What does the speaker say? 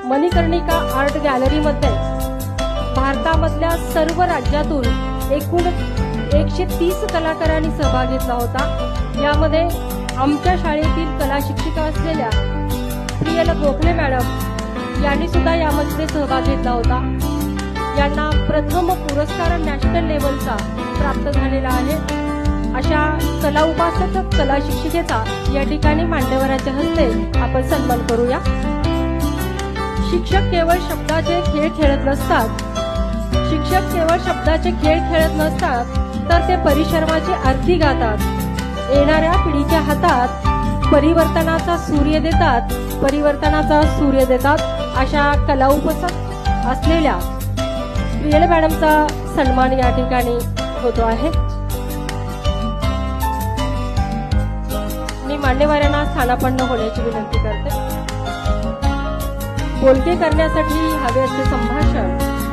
Manikarnika art गॅलरीमध्ये भारतामधल्या सर्व राज्यातून एकूण 130 कलाकारांनी सहभाग घेतला होता। यामध्ये आमच्या शाळेतील कला शिक्षिका असलेल्या प्रियल गोखले मॅडम यांनी सुद्धा यामध्ये सहभाग घेतला होता। यांना प्रथम पुरस्कार नॅशनल लेवलचा प्राप्त झालेला आहे। अशा कला उपासक कला शिक्षिकेचा या ठिकाणी मान्यवरांच्या हस्ते आपण सन्मान करूया। शिक्षक केवळ शब्दाचे खेळ खेळत नसतात, शिक्षक केवळ शब्दाचे खेळ खेळत नसतात, तर ते परिश्रमाची आरती गातात। येणाऱ्या पिढीच्या हातात परिवर्तनाचा सूर्य देतात, परिवर्तनाचा सूर्य देतात। अशा कला उपासक असलेल्या प्रियल मॅडमचा सन्मान या ठिकाणी होतो आहे। मी मान्यवरांना स्थानापन्न होण्याची विनंती करते। बोलके करण्यासाठी हवे असते संभाषण,